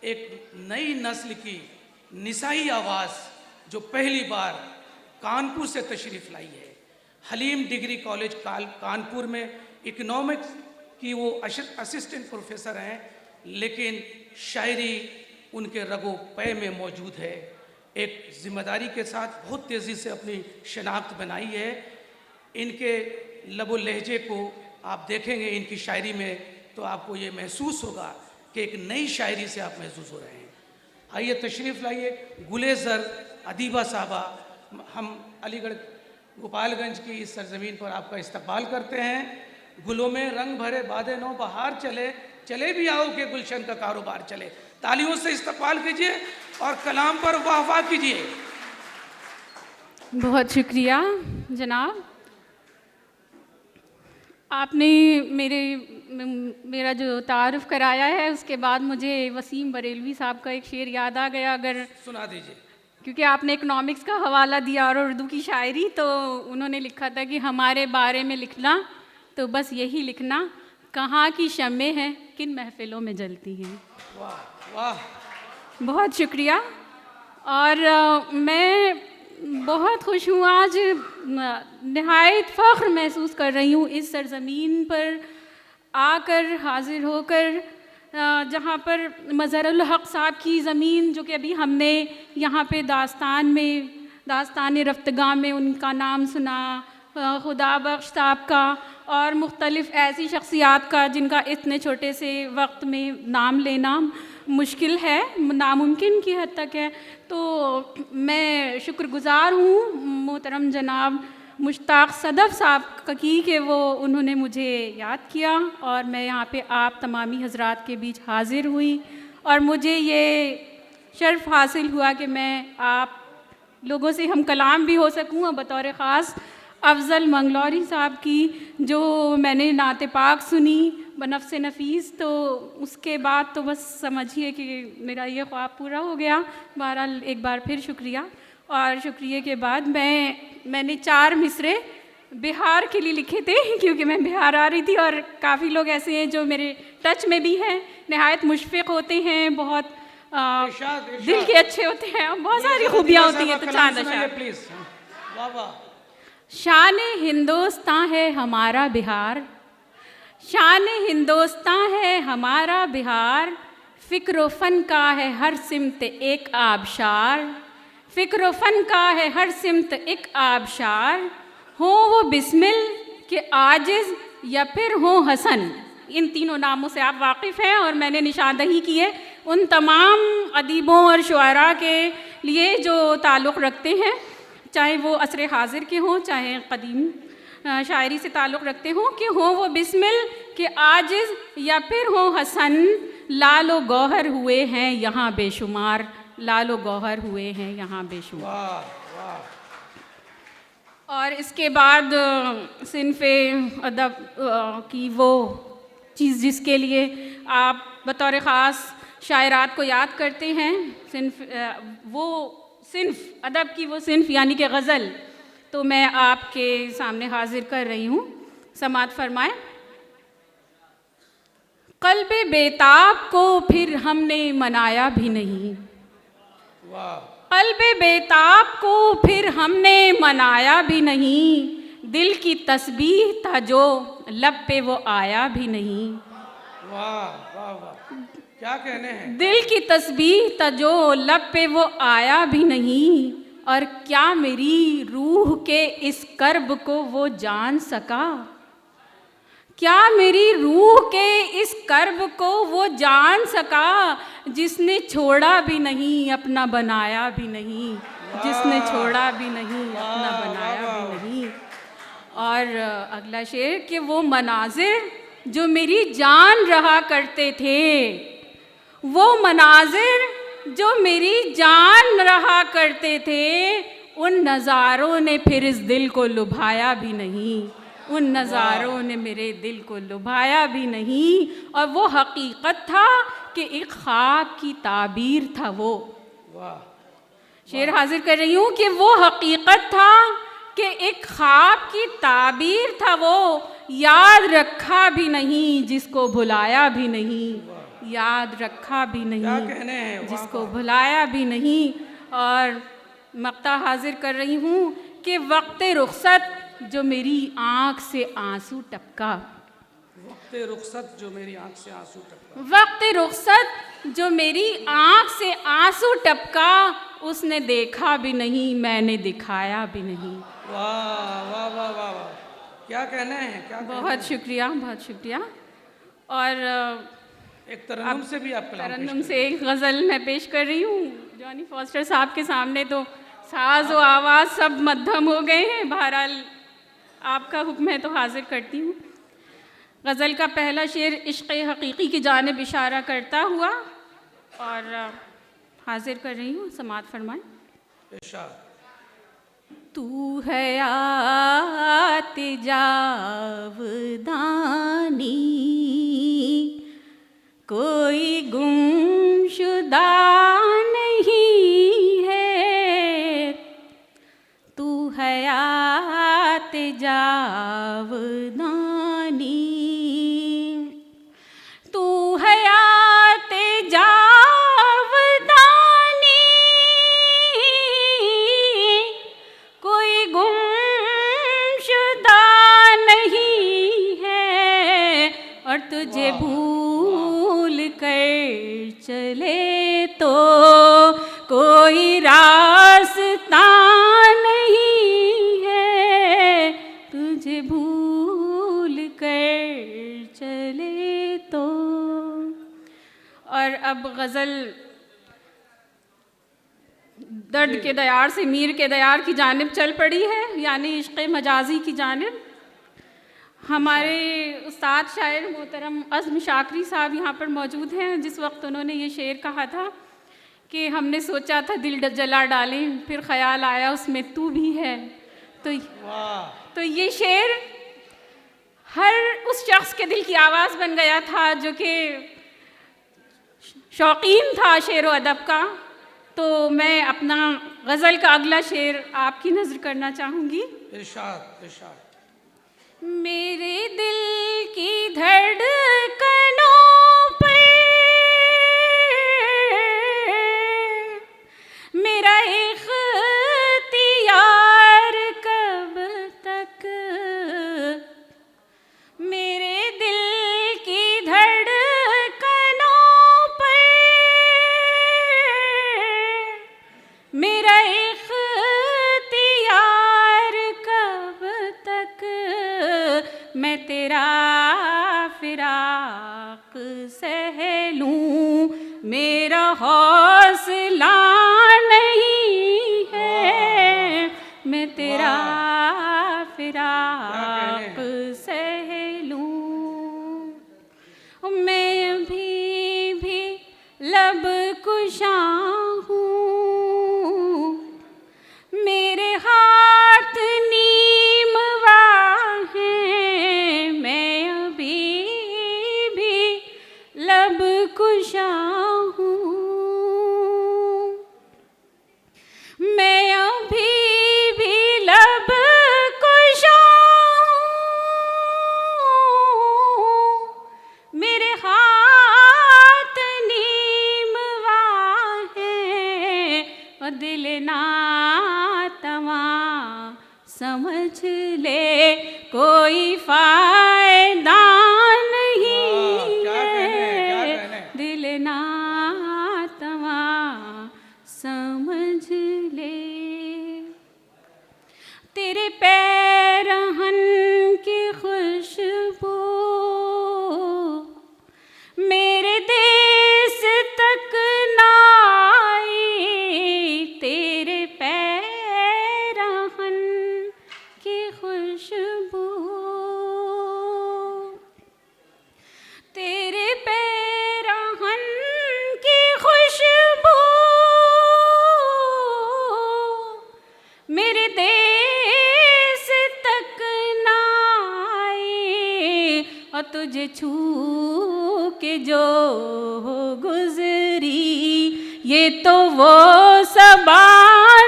एक नई नस्ल की निसाई आवाज़ जो पहली बार कानपुर से तशरीफ़ लाई है। हलीम डिग्री कॉलेज कानपुर में इकोनॉमिक्स की वो असिस्टेंट प्रोफेसर हैं, लेकिन शायरी उनके रगो पै में मौजूद है। एक जिम्मेदारी के साथ बहुत तेज़ी से अपनी शनाख्त बनाई है। इनके लबो लहजे को आप देखेंगे इनकी शायरी में तो आपको ये महसूस होगा कि एक नई शायरी से आप महसूस हो रहे हैं। आइए तशरीफ़ लाइए गुलेज़र अदीबा साहबा। हम अलीगढ़ गोपालगंज की इस सरजमीन पर आपका इस्तकबाल करते हैं। गुलों में रंग भरे बादे नौ बहार चले, चले भी आओ के गुलशन का कारोबार चले। तालियों से इस्तकबाल कीजिए और कलाम पर वाह वाह कीजिए। बहुत शुक्रिया जनाब, आपने मेरा जो तारुफ कराया है उसके बाद मुझे वसीम बरेलवी साहब का एक शेर याद आ गया। अगर सुना दीजिए। क्योंकि आपने इकनॉमिक्स का हवाला दिया और उर्दू की शायरी, तो उन्होंने लिखा था कि हमारे बारे में लिखना तो बस यही लिखना, कहाँ की शम्में हैं किन महफ़िलों में जलती हैं। वाह वाह, बहुत शुक्रिया। और मैं बहुत खुश हूँ, आज नहायत फ़ख्र महसूस कर रही हूँ इस सरज़मीन पर आकर, हाज़िर होकर, जहाँ पर मज़हरुल हक़ साहब की ज़मीन, जो कि अभी हमने यहाँ पे दास्तान रफ्तगां में उनका नाम सुना, खुदा बख्श साहब का और मुख्तलिफ़ ऐसी शख्सियात का जिनका इतने छोटे से वक्त में नाम लेना मुश्किल है, नामुमकिन की हद तक है। तो मैं शुक्रगुज़ार हूँ मोहतरम जनाब मुश्ताक सदफ़ साहब की कि वो उन्होंने मुझे याद किया और मैं यहाँ पे आप तमामी हज़रात के बीच हाज़िर हुई और मुझे ये शर्फ़ हासिल हुआ कि मैं आप लोगों से हम कलाम भी हो सकूँ। और बतौर ख़ास अफ़ज़ल मंगलौरी साहब की जो मैंने नाते पाक सुनी बनफ़्स नफ़ीस, तो उसके बाद तो बस समझिए कि मेरा ये ख्वाब पूरा हो गया। बहरहाल एक बार फिर शुक्रिया। और शुक्रिया के बाद मैंने 4 मिसरे बिहार के लिए लिखे थे क्योंकि मैं बिहार आ रही थी और काफ़ी लोग ऐसे हैं जो मेरे टच में भी हैं, नहायत मुशफ़िक़ होते हैं, बहुत दिल के अच्छे होते हैं, बहुत सारी खूबियाँ होती हैं। तो चांद प्लीज़। वाह वाह। शान हिंदुस्तान है हमारा बिहार, शान हिंदुस्तान है हमारा बिहार, फ़िक्र फ़न का है हर सिमत एक आबशार, फ़िक्र फ़न का है हर सिमत एक आबशार, हों वो बिस्मिल के आजिज़ या फिर हों हसन। इन तीनों नामों से आप वाकिफ़ हैं और मैंने निशानदही की है उन तमाम अदीबों और शुअरा के लिए जो ताल्लुक़ रखते हैं, चाहे वो असर हाजिर के हों चाहे कदीम शायरी से ताल्लुक़ रखते हों, कि हों वो बिस्मिल के आजिज़ या फिर हों हसन, लालो गौहर हुए हैं यहाँ बेशुमार, लालो गौहर हुए हैं यहाँ बेशुमार। और इसके बाद सिन्फ़े अदब की वो चीज़ जिसके लिए आप बतौर ख़ास शायरात को याद करते हैं, सिन्फ़ अदब की वो सिन्फ़ यानी कि गज़ल, तो मैं आपके सामने हाजिर कर रही हूँ। समात फरमाएं। क़ल्ब बेताब को फिर हमने मनाया भी नहीं, क़ल्ब बेताब को फिर हमने मनाया भी नहीं, दिल की तस्बीह था जो लब पे वो आया भी नहीं। वाह वाह वाह, क्या कहने हैं। दिल की तस्बीह था जो लब पे वो आया भी नहीं, और क्या मेरी रूह के इस कर्ब को वो जान सका, क्या मेरी रूह के इस कर्ब को वो जान सका, जिसने छोड़ा भी नहीं अपना बनाया भी नहीं, जिसने छोड़ा भी नहीं अपना बनाया भी नहीं। और अगला शेर कि वो मनाजिर जो मेरी जान रहा करते थे, वो मनाजिर जो मेरी जान रहा करते थे, उन नज़ारों ने फिर इस दिल को लुभाया भी नहीं, उन नज़ारों ने मेरे दिल को लुभाया भी नहीं। और वो हकीकत था कि एक ख्वाब की ताबीर था वो। शेर हाजिर कर रही हूँ कि वो हकीकत था कि एक ख्वाब की ताबीर था वो, याद रखा भी नहीं जिसको भुलाया भी नहीं, याद रखा भी क्या नहीं, कहने हैं, वाह जिसको वाह। भुलाया भी नहीं। और मक्ता हाजिर कर रही हूँ कि वक्त रुखसत जो मेरी आँख से आंसू टपका, वक्त रुखसत जो मेरी आंख से आंसू टपका, वक्त रुखसत जो मेरी आँख से आंसू टपका, उसने देखा भी नहीं, मैंने दिखाया भी नहीं। वाह वाह वाह वाह वाह, क्या कहने हैं, क्या कहने बहुत शुक्रिया, बहुत शुक्रिया। और हैं। एक तरन्नुम से भी आप कलाम पेश तरन्नुम करें। से एक गज़ल मैं पेश कर रही हूँ जॉनी फॉस्टर साहब के सामने, तो साज और आवाज़ सब मध्यम हो गए हैं। बहरहाल आपका हुक्म है तो हाजिर करती हूँ। गज़ल का पहला शेर इश्क़ हकीकी की जानिब इशारा करता हुआ, और हाजिर कर रही हूँ, समात फरमाएं। इरशाद। तू हयात जावदानी, कोई गुमशुदा नहीं है। तू हयात जावदानी, तू हयात जावदानी, कोई गुमशुदा नहीं है। और तुझे भूल कर चले तो कोई रास्ता नहीं है। तुझे भूल कर चले तो। और अब गज़ल दर्द के दयार से मीर के दयार की जानिब चल पड़ी है, यानी इश्क़ मजाजी की जानिब। हमारे उस्ताद शायर मोहतरम अज़्म शाकरी साहब यहाँ पर मौजूद हैं। जिस वक्त उन्होंने ये शेर कहा था कि हमने सोचा था दिल जला डालें, फिर ख़याल आया उसमें तू भी है, तो ये शेर हर उस शख्स के दिल की आवाज़ बन गया था जो कि शौकीन था शेर व अदब का। तो मैं अपना गज़ल का अगला शेर आपकी नज़र करना चाहूँगी। इरशाद इरशाद। मेरे दिल की धड़कनों पर मेरा इख्तियार कब तक, मेरे दिल की धड़कनों पर मेरा इख्तियार कब तक, मैं तेरा फिराक सह लूं, मेरा हौसला नहीं है। मैं तेरा फिराक सह लूं। मैं भी लब कुशा हूँ, मेरे हाथ नीमवा हैं। मैं अभी भी लब कुशा हूँ, मैं अभी भी लब कुशा हूँ, मेरे हाथ नीमवा हैं। और दिल ना तवा समझ ले, कोई फायदा नहीं है। दिल ना तवा समझ ले, तेरे पैरहन की खुशबू मेरे देश तक ना आई। तेरे पैरहन की खुशबू, तेरे पैरहन की खुशबू मेरे देश तक ना आई। और तुझे छू के जो गुजरी, ये तो वो सबा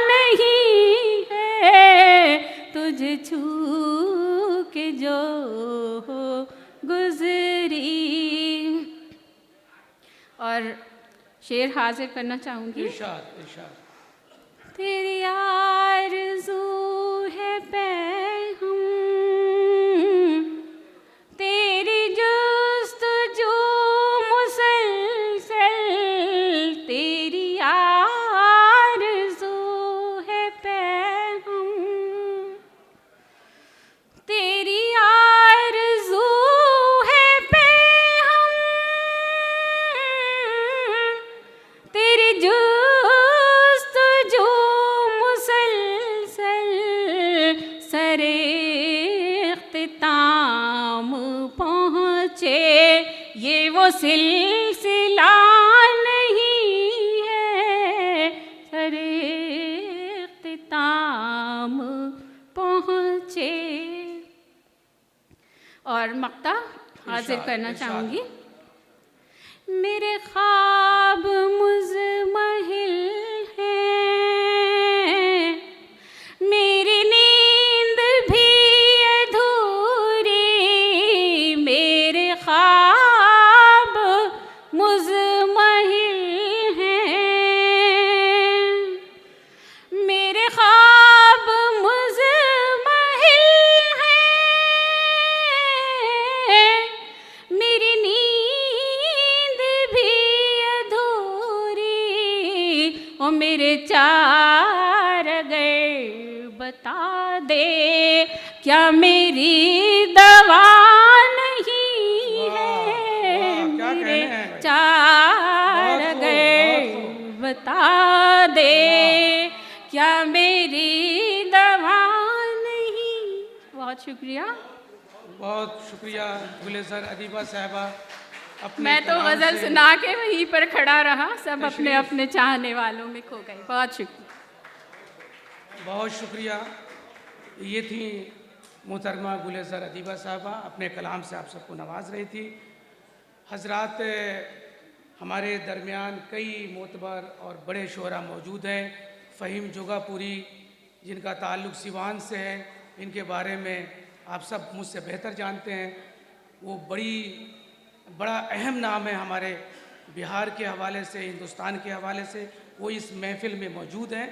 नहीं है। तुझे छू के जो गुजरी, और शेर हाजिर करना चाहूँगी। इरशाद इरशाद। तेरी आरज़ू है पैग़ाम, तेरी जुस्तजू मुसलसल, तेरी आरज़ू है पैग़ाम, तेरी आरज़ू है पैग़ाम, तेरी जुस्तजू मुसलसल, सरे इख्तिताम पहुँचे ये वो सिलसिला नहीं है, सरे इख्तिताम पहुँचे। और मक्ता हाजिर इरशाद, करना इरशाद। चाहूँगी। मेरे ख्वाब मुज़महिल हैं, मेरी नींद भी अधूरी, मेरे ख्वाब मुज़महिल हैं, मेरे ख्वाब मुज़महिल हैं, मेरी नींद भी अधूरी, ओ मेरे चार अगर बता दे क्या मेरी दवा नहीं वाह, है, वाह, क्या मेरे कहने हैं भाई। चार बहुत खूब, अगर बहुत खूब। बता दे क्या मेरी दवा नहीं। बहुत शुक्रिया। बहुत शुक्रिया गुलेज़र अदीबा साहिबा। अपने मैं तो कलाम गज़ल से सुना के वहीं पर खड़ा रहा, सब अपने तशरीफ़। अपने चाहने वालों में खो गए। बहुत शुक्रिया। बहुत शुक्रिया। ये थी मोहतरमा गुलेज़र अदीबा साहबा, अपने कलाम से आप सबको नवाज रही थी। हजरात, हमारे दरमियान कई मोतबर और बड़े शोरा मौजूद हैं। फ़हीम जोगापुरी, जिनका ताल्लुक़ सिवान से है, इनके बारे में आप सब मुझसे बेहतर जानते हैं। वो बड़ा अहम नाम है हमारे बिहार के हवाले से, हिंदुस्तान के हवाले से। वो इस महफ़िल में मौजूद हैं।